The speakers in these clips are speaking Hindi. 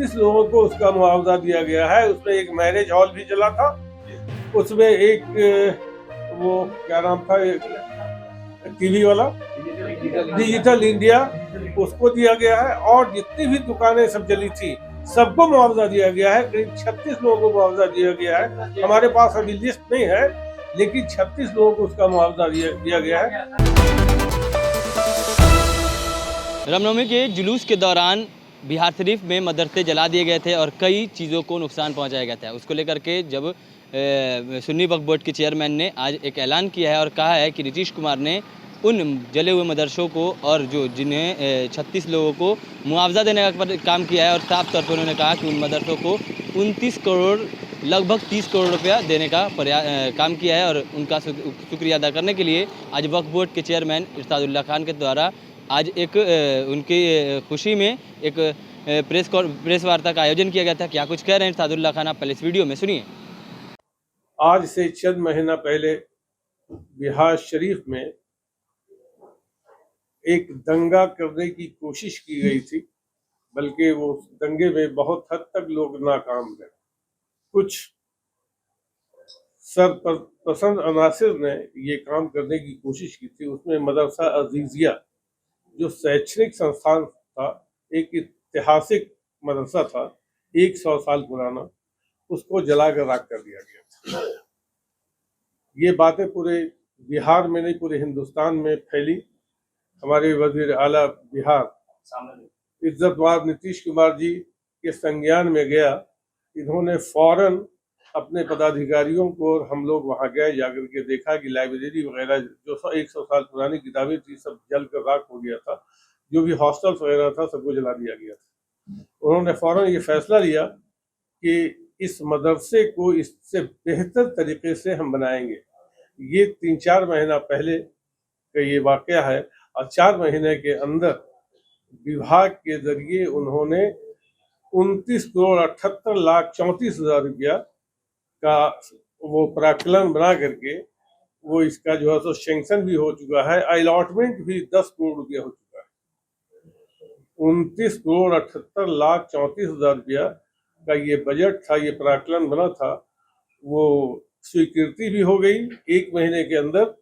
36 लोगों को उसका मुआवजा दिया गया है। उसमें एक मैरिज हॉल भी चला था, उसमें एक वो क्या नाम था टीवी वाला डिजिटल इंडिया, उसको दिया गया है। और जितनी भी दुकानें सब चली थी सबको मुआवजा दिया गया है। करीब 36 लोगों को मुआवजा दिया गया है। हमारे पास अभी लिस्ट नहीं है, लेकिन 36 लोगों को उसका मुआवजा दिया गया है। रामनवमी के जुलूस के दौरान बिहार शरीफ में मदरसे जला दिए गए थे और कई चीज़ों को नुकसान पहुंचाया गया था। उसको लेकर के जब सुन्नी वक्फ बोर्ड के चेयरमैन ने आज एक ऐलान किया है और कहा है कि नीतीश कुमार ने उन जले हुए मदरसों को और जिन्हें 36 लोगों को मुआवजा देने का काम किया है, और साफ तौर पर उन्होंने कहा कि उन मदरसों को 29 करोड़ लगभग 30 करोड़ रुपया देने का काम किया है। और उनका शुक्रिया अदा करने के लिए आज वक्फ बोर्ड के चेयरमैन इरशादुल्लाह खान के द्वारा आज एक उनकी खुशी में एक प्रेस वार्ता का आयोजन किया गया था। क्या कुछ कह रहे हैं इरशादुल्लाह खान, आप पहले इस वीडियो में सुनिए। आज से चंद महीना पहले बिहार शरीफ में एक दंगा करने की कोशिश की गई थी, बल्कि वो दंगे में बहुत हद तक लोग नाकाम गए। कुछ सरपसंद अनासिर ने ये काम करने की कोशिश की थी। उसमें मदरसा अजीजिया जो शैक्षणिक संस्थान था, एक ऐतिहासिक मदरसा था, 100 साल पुराना, उसको जलाकर राख कर दिया गया था। ये बातें पूरे बिहार में नहीं, पूरे हिंदुस्तान में फैली। हमारे वजीर आला बिहार इज्जतवार नीतीश कुमार जी के संज्ञान में गया। इन्होंने फौरन अपने पदाधिकारियों को, और हम लोग वहां गए, जाकर के देखा कि लाइब्रेरी वगैरह जो 100 साल पुरानी किताबें थी सब जल कर राख हो गया था। जो भी हॉस्टल्स वगैरह था सबको जला दिया गया था। उन्होंने फौरन ये फैसला लिया कि इस मदरसे को इससे बेहतर तरीके से हम बनाएंगे। ये 3-4 महीना पहले का ये वाकया है, और 4 महीने के अंदर विभाग के जरिए उन्होंने 29,78,34,34 रुपया का वो प्राक्कलन बना करके वो इसका जो है सो सेंक्शन भी हो चुका है, अलॉटमेंट भी 10 करोड़ रुपया हो चुका है। 29,78,34,34 रुपया का ये बजट था, ये प्राक्कलन बना था, वो स्वीकृति भी हो गई 1 महीने के अंदर,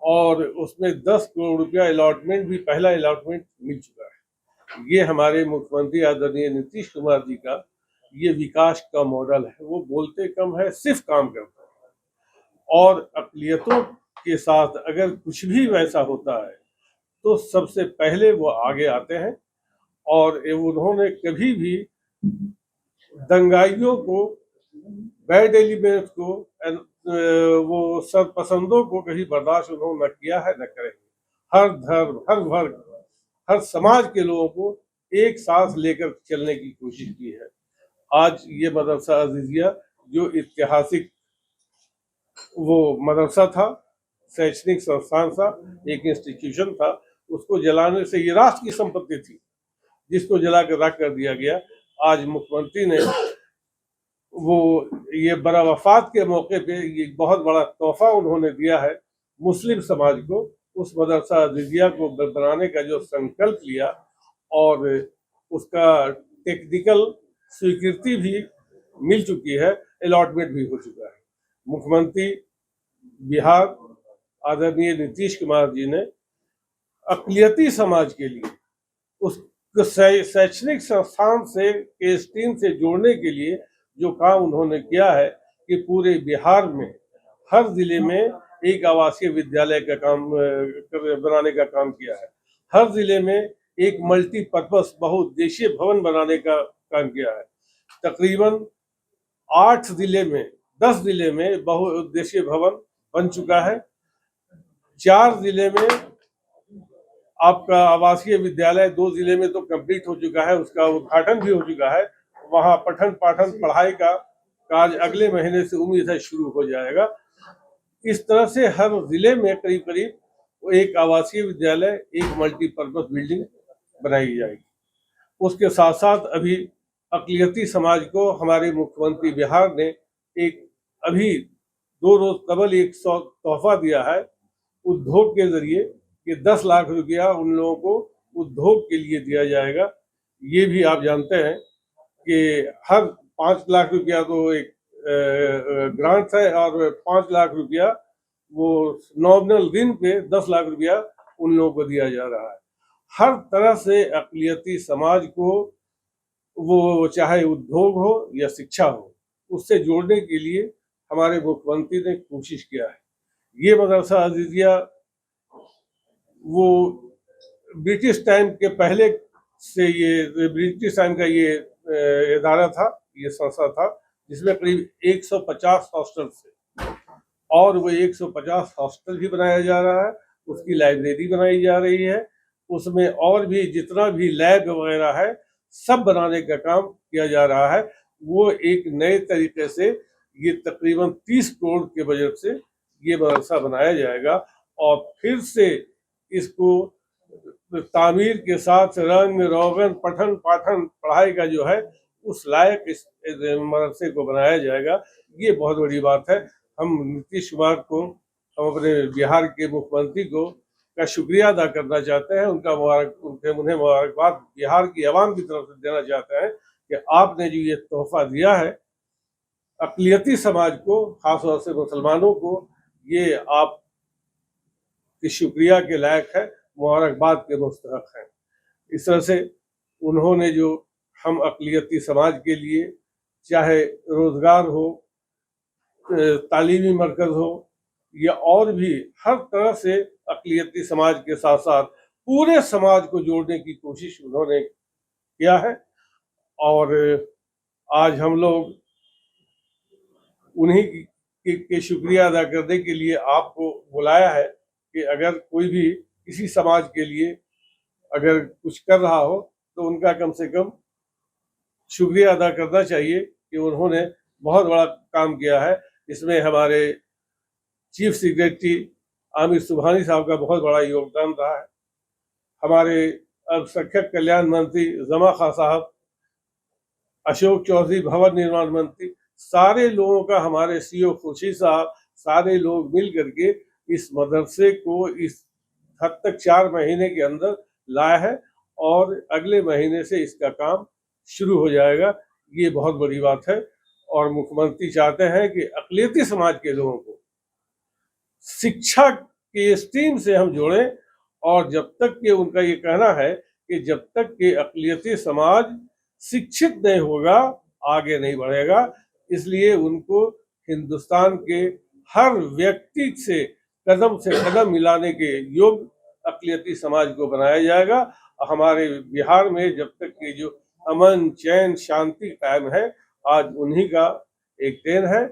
और उसमें 10 करोड़ रुपया अलॉटमेंट भी, पहला अलॉटमेंट मिल चुका है। ये हमारे मुख्यमंत्री आदरणीय नीतीश कुमार जी का ये विकास का मॉडल है। वो बोलते कम है, सिर्फ काम करते हैं। और अक़लियतों के साथ अगर कुछ भी वैसा होता है तो सबसे पहले वो आगे आते हैं। और उन्होंने कभी भी दंगाइयों को, बैड एलिमेंट्स को, वो सरपसंदों को कभी बर्दाश्त उन्होंने न किया है, न करेंगे। हर धर्म, हर वर्ग, हर समाज के लोगों को एक साथ लेकर चलने की कोशिश की है। आज ये मदरसा अजीजिया जो ऐतिहासिक वो मदरसा था, शैक्षणिक संस्थान था, एक इंस्टीट्यूशन था, उसको जलाने से, ये राष्ट्र की संपत्ति थी जिसको जलाकर राख कर दिया गया। आज मुख्यमंत्री ने वो ये बड़ा वफात के मौके पे ये बहुत बड़ा तोहफा उन्होंने दिया है मुस्लिम समाज को। उस मदरसा अजीजिया को बनाने का जो संकल्प लिया, और उसका टेक्निकल स्वीकृति भी मिल चुकी है, अलॉटमेंट भी हो चुका है। मुख्यमंत्री बिहार आदरणीय नीतीश कुमार जी ने अक़लियती समाज के लिए उस शैक्षणिक संस्थान से के स्ट्रीम से जोड़ने के लिए जो काम उन्होंने किया है, कि पूरे बिहार में हर जिले में एक आवासीय विद्यालय का काम बनाने का काम किया है। हर जिले में एक मल्टीपर्पस बहुउद्देशीय भवन बनाने का काम किया है। तकरीबन 8 जिले में, 10 जिले में बहुउद्देशीय भवन बन चुका है। 4 जिले में आपका आवासीय विद्यालय, 2 जिले में तो कंप्लीट हो चुका है, उसका उद्घाटन भी हो चुका है। वहाँ पठन पाठन पढ़ाई का कार्य अगले महीने से उम्मीद है शुरू हो जाएगा। इस तरह से हर जिले में करीब करीब एक आवासीय विद्यालय, एक मल्टीपर्पज बिल्डिंग बनाई जाएगी। उसके साथ साथ अभी अक़लियती समाज को हमारे मुख्यमंत्री बिहार ने एक अभी 2 रोज कबल एक तोहफा दिया है उद्योग के जरिए, कि 10 लाख रुपया उन लोगों को उद्योग के लिए दिया जाएगा। ये भी आप जानते हैं कि हर 5 लाख रुपया तो एक ग्रांट है और 5 लाख रुपया वो नॉमिनल ऋण पे 10 लाख रुपया उन लोगों को दिया जा रहा है। हर तरह से अक़लियती समाज को, वो चाहे उद्योग हो या शिक्षा हो, उससे जोड़ने के लिए हमारे मुख्यमंत्री ने कोशिश किया है। ये मदरसा अज़ीज़िया वो ब्रिटिश टाइम के पहले से, ये ब्रिटिश टाइम का ये इदारा था, ये संस्था था, जिसमें करीब 150 हॉस्टल थे और वो 150 हॉस्टल भी बनाया जा रहा है, उसकी लाइब्रेरी बनाई जा रही है, उसमें और भी जितना भी लैब वगैरह है सब बनाने का काम किया जा रहा है। वो एक नए तरीके से ये तकरीबन 30 करोड़ के बजट से ये मदरसा बनाया जाएगा और फिर से इसको तामीर के साथ रंग रोगन पठन पाठन पढ़ाई का जो है उस लायक इस मदरसे को बनाया जाएगा। ये बहुत बड़ी बात है। हम नीतीश कुमार को, हम अपने बिहार के मुख्यमंत्री को का शुक्रिया अदा करना चाहते हैं, उन्हें मुबारकबाद बिहार की आवाम की तरफ से देना चाहते हैं कि आपने जो ये तोहफा दिया है अक़लियती समाज को, खासतौर से मुसलमानों को, ये आप के शुक्रिया के लायक है, मुबारकबाद के मुस्तहक हैं। इस तरह से उन्होंने जो हम अक़लियती समाज के लिए, चाहे रोज़गार हो, तालीमी मरकज़ हो या और भी हर तरह से अक़लियती समाज के साथ साथ पूरे समाज को जोड़ने की कोशिश उन्होंने किया है। और आज हम लोग उन्हीं के शुक्रिया अदा करने के लिए आपको बुलाया है कि अगर कोई भी किसी समाज के लिए अगर कुछ कर रहा हो तो उनका कम से कम शुक्रिया अदा करना चाहिए कि उन्होंने बहुत बड़ा काम किया है। इसमें हमारे चीफ सेक्रेटरी आमिर सुबहानी साहब का बहुत बड़ा योगदान रहा है। हमारे अल्पसंख्यक कल्याण मंत्री जमा खां साहब, अशोक चौधरी भवन निर्माण मंत्री, सारे लोगों का, हमारे सीओ खुर्शीद साहब, सारे लोग मिल करके इस मदरसे को इस हद तक 4 महीने के अंदर लाया है और अगले महीने से इसका काम शुरू हो जाएगा। ये बहुत बड़ी बात है और मुख्यमंत्री चाहते हैं कि अक़लियती समाज के लोगों को शिक्षा के स्ट्रीम से हम जोड़ें और जब तक कि उनका ये कहना है कि जब तक कि अक़लियती समाज शिक्षित नहीं होगा आगे नहीं बढ़ेगा। इसलिए उनको हिंदुस्तान के हर व्यक्ति से कदम मिलाने के योग्य अक़लियती समाज को बनाया जाएगा। हमारे बिहार में जब तक कि जो अमन चैन शांति कायम है, आज उन्हीं का एक देन है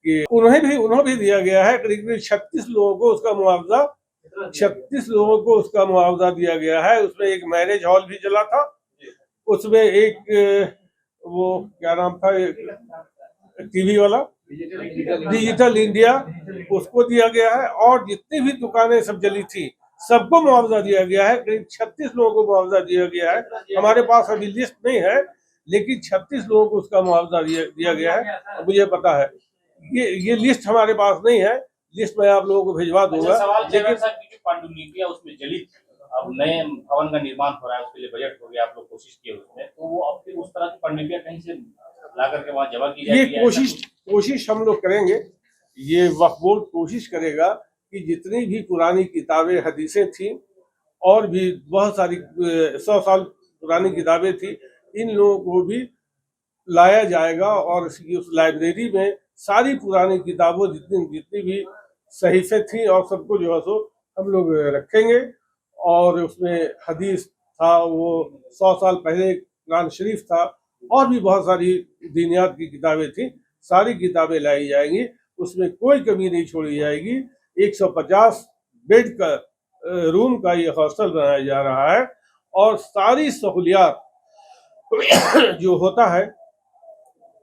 कि उन्हें भी दिया गया है करीब 36 लोगों को उसका मुआवजा, 36 लोगों को उसका मुआवजा दिया गया है। उसमें एक मैरिज हॉल भी चला था, उसमें एक वो क्या नाम था टीवी वाला डिजिटल इंडिया, उसको दिया गया है और जितनी भी दुकानें सब जली थी सबको मुआवजा दिया गया है। करीब 36 लोगों को मुआवजा दिया गया है। हमारे पास अभी लिस्ट नहीं है लेकिन 36 लोगों को उसका मुआवजा दिया गया है। मुझे पता है ये लिस्ट हमारे पास नहीं है, लिस्ट मैं आप लोगों को भिजवा दूंगा। लेकिन पांडुलिपियां उसमें जली, अब नए भवन का निर्माण हो रहा है, उसके लिए बजट हो गया, आप लोग कोशिश किए उसमें, तो वो अब फिर उस तरह की पांडुलिपियां कहीं से ला करके वहाँ जमा की जाएगी? ये कोशिश हम लोग करेंगे। ये वक्फ बोर्ड कोशिश करेगा कि जितनी भी पुरानी किताबें हदीसें थी और भी बहुत सारी 100 साल पुरानी किताबें थी, इन लोगों को भी लाया जाएगा और उस लाइब्रेरी में सारी पुरानी किताबों जितनी भी सहीफे थी और सबको जो है सो हम लोग रखेंगे। और उसमें हदीस था, वो 100 साल पहले कुरान शरीफ था और भी बहुत सारी दीनियात की किताबें थी, सारी किताबें लाई जाएंगी, उसमें कोई कमी नहीं छोड़ी जाएगी। 150 बेड का रूम का ये हॉस्टल बनाया जा रहा है और सारी सहूलियात जो होता है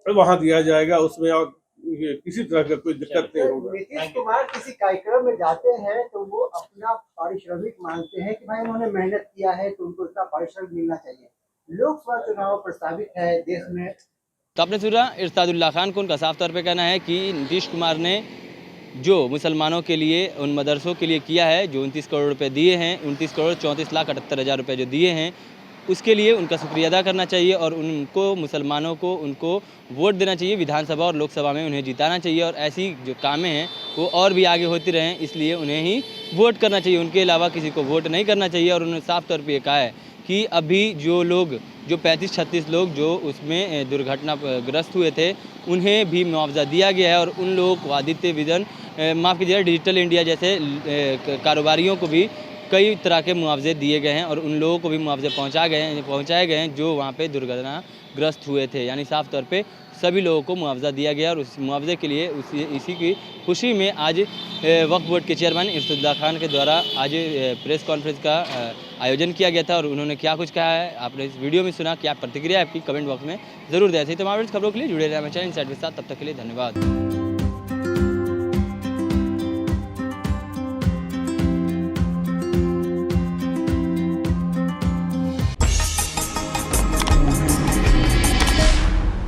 वहाँ दिया जाएगा उसमें, और किसी तरह का कोई दिक्कत नहीं होगा। नीतीश कुमार किसी कार्यक्रम में जाते हैं तो वो अपना पारिश्रमिक मांगते हैं कि भाई उन्होंने मेहनत किया है तो उनको इतना पारिश्रमिक मिलना चाहिए। लोकसभा चुनाव प्रस्तावित है देश में, तो आपने सुना इरशादुल्लाह खान को, उनका साफ तौर पे कहना है कि नीतीश कुमार ने जो मुसलमानों के लिए, उन मदरसों के लिए किया है, जो 29 करोड़ रुपए दिए हैं, 29 करोड़ 34 लाख 78 हज़ार रुपये जो दिए हैं, उसके लिए उनका शुक्रिया अदा करना चाहिए और उनको मुसलमानों को उनको वोट देना चाहिए। विधानसभा और लोकसभा में उन्हें जिताना चाहिए और ऐसी जो कामें हैं वो और भी आगे होती रहें, इसलिए उन्हें ही वोट करना चाहिए। उनके अलावा किसी को वोट नहीं करना चाहिए। और उन्होंने साफ तौर पे ये कहा है कि अभी जो 35-36 लोग जो उसमें दुर्घटनाग्रस्त हुए थे उन्हें भी मुआवजा दिया गया है और उन लोगों को आदित्य विजन माफ़ कीजिएगा डिजिटल इंडिया जैसे कारोबारियों को भी कई तरह के मुआवजे दिए गए हैं और उन लोगों को भी मुआवजे पहुंचाए गए हैं जो वहाँ पे दुर्घटनाग्रस्त हुए थे। यानी साफ तौर पे सभी लोगों को मुआवजा दिया गया और उस मुआवजे के लिए इसी की खुशी में आज वक्फ बोर्ड के चेयरमैन इरशदुल्लाह खान के द्वारा आज प्रेस कॉन्फ्रेंस का आयोजन किया गया था और उन्होंने क्या कुछ कहा है आपने इस वीडियो में सुना। क्या प्रतिक्रिया है आपकी कमेंट बॉक्स में ज़रूर दें। ऐसे ही तमाम खबरों के लिए जुड़े रहना चैनल इनसाइड के साथ। तब तक के लिए धन्यवाद।